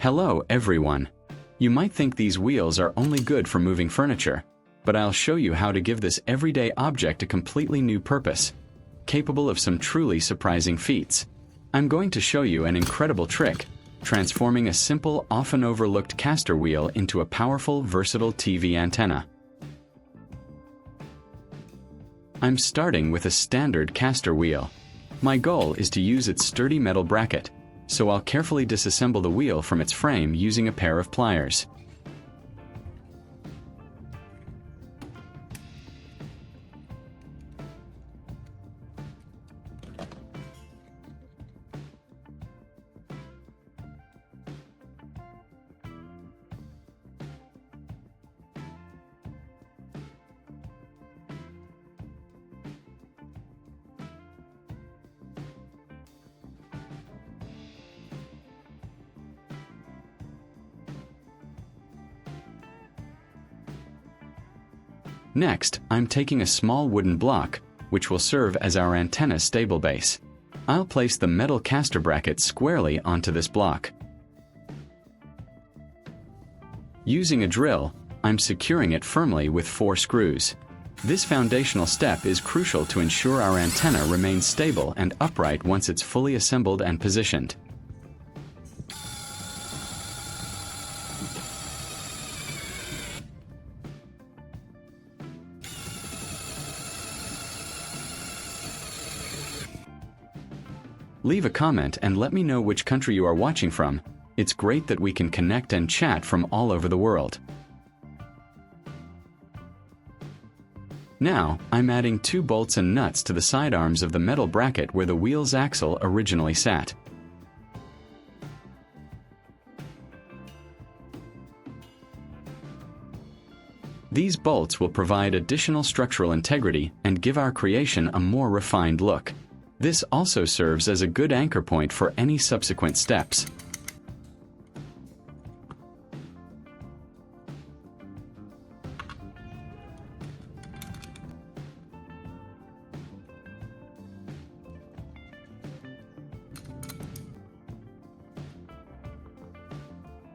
Hello everyone. You might think these wheels are only good for moving furniture, but I'll show you how to give this everyday object a completely new purpose, capable of some truly surprising feats. I'm going to show you an incredible trick, transforming a simple, often overlooked caster wheel into a powerful, versatile TV antenna. I'm starting with a standard caster wheel. My goal is to use its sturdy metal bracket, so I'll carefully disassemble the wheel from its frame using a pair of pliers. Next, I'm taking a small wooden block, which will serve as our antenna's stable base. I'll place the metal caster bracket squarely onto this block. Using a drill, I'm securing it firmly with 4 screws. This foundational step is crucial to ensure our antenna remains stable and upright once it's fully assembled and positioned. Leave a comment and let me know which country you are watching from. It's great that we can connect and chat from all over the world. Now, I'm adding 2 bolts and nuts to the side arms of the metal bracket where the wheel's axle originally sat. These bolts will provide additional structural integrity and give our creation a more refined look. This also serves as a good anchor point for any subsequent steps.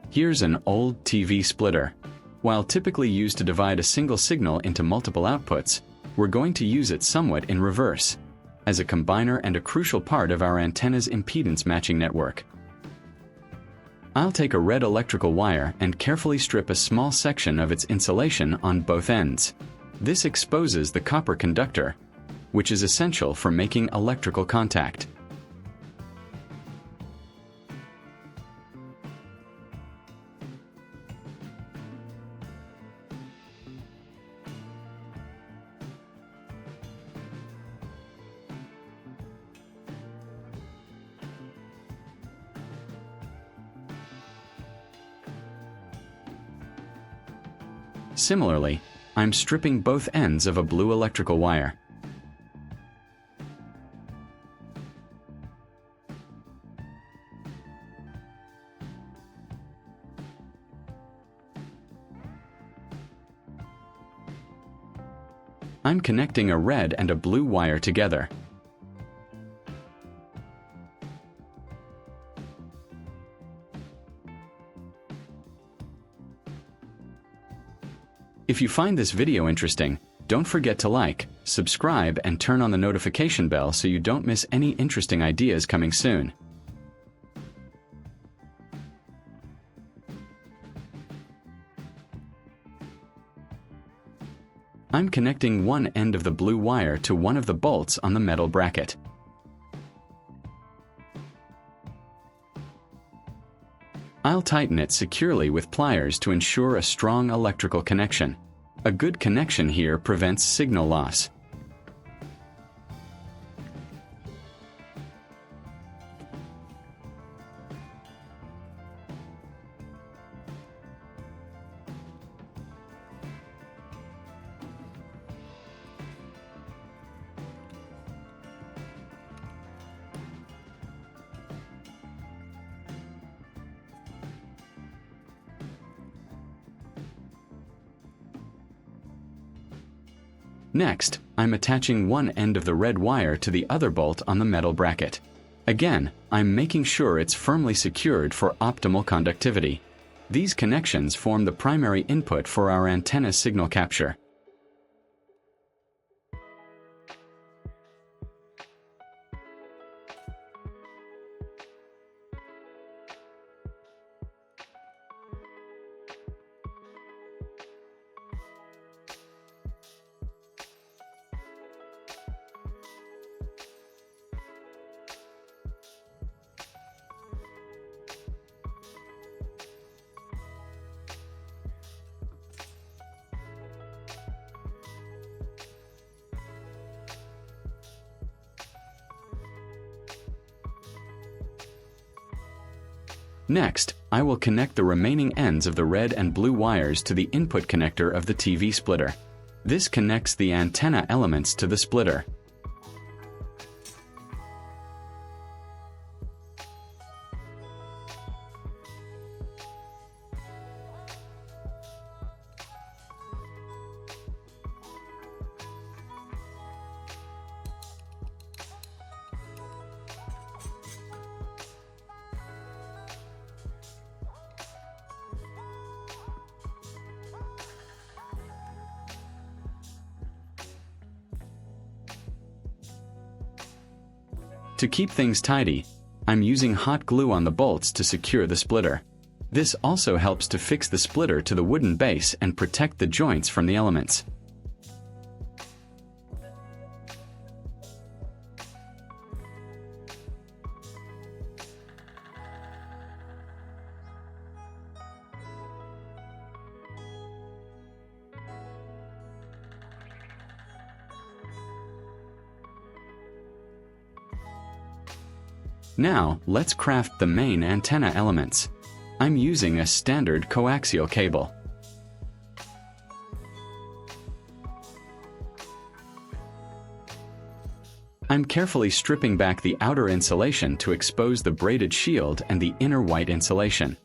Here's an old TV splitter. While typically used to divide a single signal into multiple outputs, we're going to use it somewhat in reverse, as a combiner and a crucial part of our antenna's impedance matching network. I'll take a red electrical wire and carefully strip a small section of its insulation on both ends. This exposes the copper conductor, which is essential for making electrical contact. Similarly, I'm stripping both ends of a blue electrical wire. I'm connecting a red and a blue wire together. If you find this video interesting, don't forget to like, subscribe, and turn on the notification bell so you don't miss any interesting ideas coming soon. I'm connecting one end of the blue wire to one of the bolts on the metal bracket. I'll tighten it securely with pliers to ensure a strong electrical connection. A good connection here prevents signal loss. Next, I'm attaching one end of the red wire to the other bolt on the metal bracket. Again, I'm making sure it's firmly secured for optimal conductivity. These connections form the primary input for our antenna's signal capture. Next, I will connect the remaining ends of the red and blue wires to the input connector of the TV splitter. This connects the antenna elements to the splitter. To keep things tidy, I'm using hot glue on the bolts to secure the splitter. This also helps to fix the splitter to the wooden base and protect the joints from the elements. Now, let's craft the main antenna elements. I'm using a standard coaxial cable. I'm carefully stripping back the outer insulation to expose the braided shield and the inner white insulation.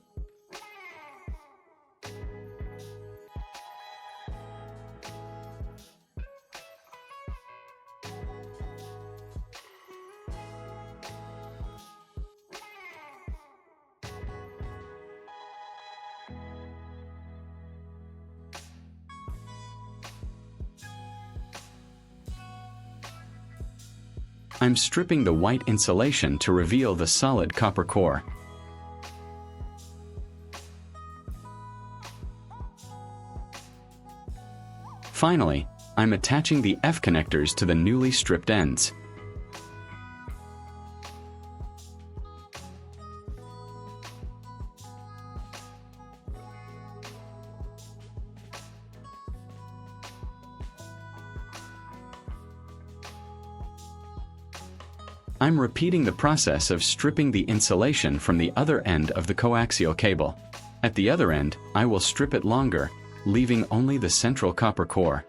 I'm stripping the white insulation to reveal the solid copper core. Finally, I'm attaching the F connectors to the newly stripped ends. I'm repeating the process of stripping the insulation from the other end of the coaxial cable. At the other end, I will strip it longer, leaving only the central copper core.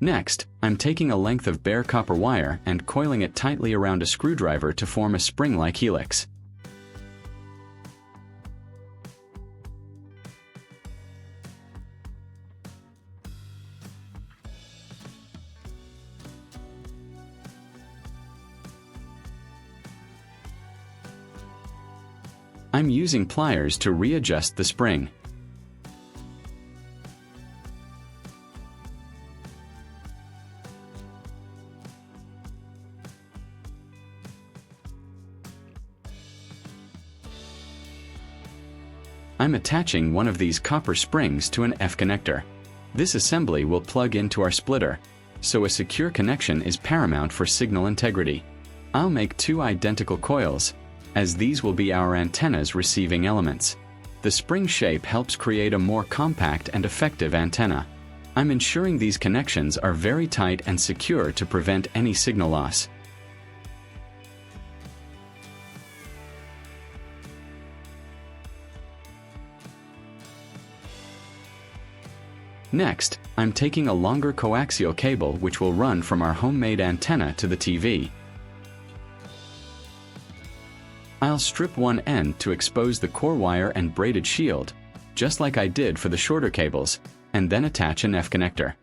Next, I'm taking a length of bare copper wire and coiling it tightly around a screwdriver to form a spring-like helix. I'm using pliers to readjust the spring. I'm attaching one of these copper springs to an F connector. This assembly will plug into our splitter, so a secure connection is paramount for signal integrity. I'll make 2 identical coils, as these will be our antenna's receiving elements. The spring shape helps create a more compact and effective antenna. I'm ensuring these connections are very tight and secure to prevent any signal loss. Next, I'm taking a longer coaxial cable which will run from our homemade antenna to the TV. I'll strip one end to expose the core wire and braided shield, just like I did for the shorter cables, and then attach an F connector.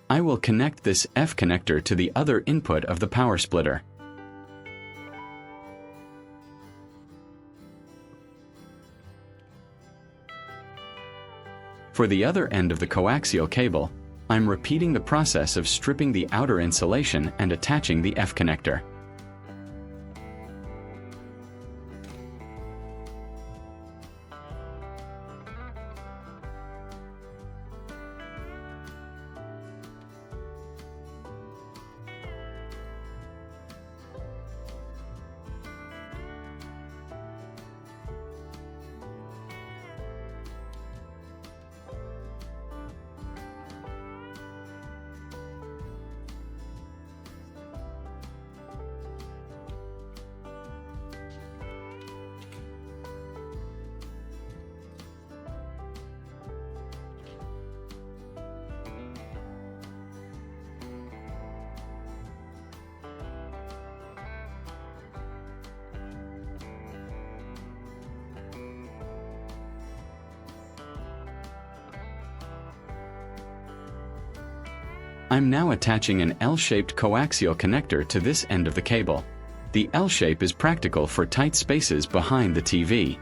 I will connect this F connector to the other input of the power splitter. For the other end of the coaxial cable, I'm repeating the process of stripping the outer insulation and attaching the F connector. I'm now attaching an L-shaped coaxial connector to this end of the cable. The L shape is practical for tight spaces behind the TV.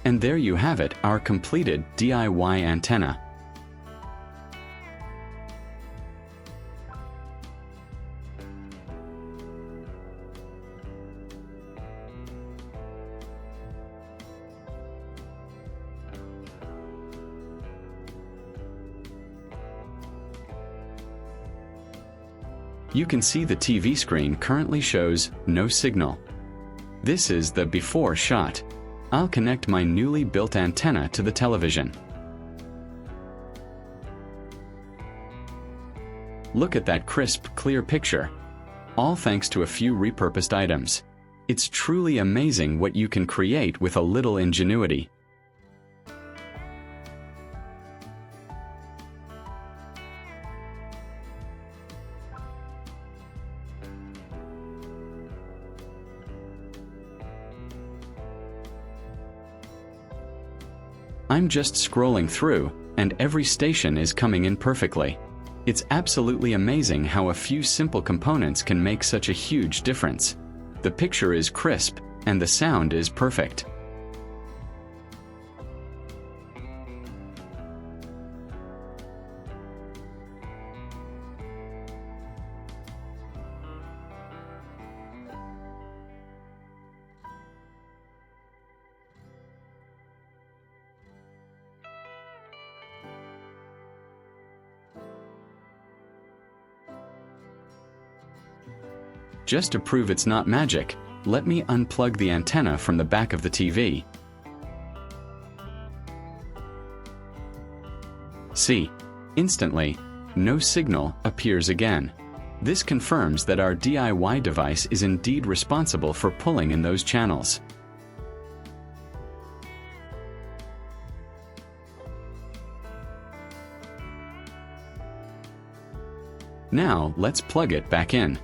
And there you have it, our completed DIY antenna. You can see the TV screen currently shows no signal. This is the before shot. I'll connect my newly built antenna to the television. Look at that crisp, clear picture. All thanks to a few repurposed items. It's truly amazing what you can create with a little ingenuity. I'm just scrolling through, and every station is coming in perfectly. It's absolutely amazing how a few simple components can make such a huge difference. The picture is crisp, and the sound is perfect. Just to prove it's not magic, let me unplug the antenna from the back of the TV. See, instantly, no signal appears again. This confirms that our DIY device is indeed responsible for pulling in those channels. Now, let's plug it back in.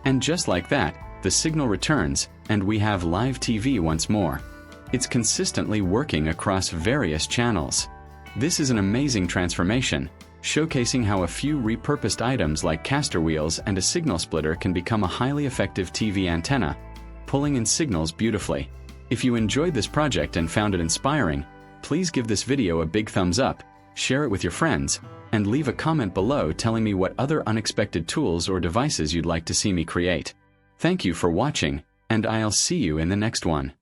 And just like that, the signal returns, and we have live TV once more. It's consistently working across various channels. This is an amazing transformation, showcasing how a few repurposed items like caster wheels and a signal splitter can become a highly effective TV antenna, pulling in signals beautifully. If you enjoyed this project and found it inspiring, please give this video a big thumbs up, share it with your friends, and leave a comment below telling me what other unexpected tools or devices you'd like to see me create. Thank you for watching, and I'll see you in the next one.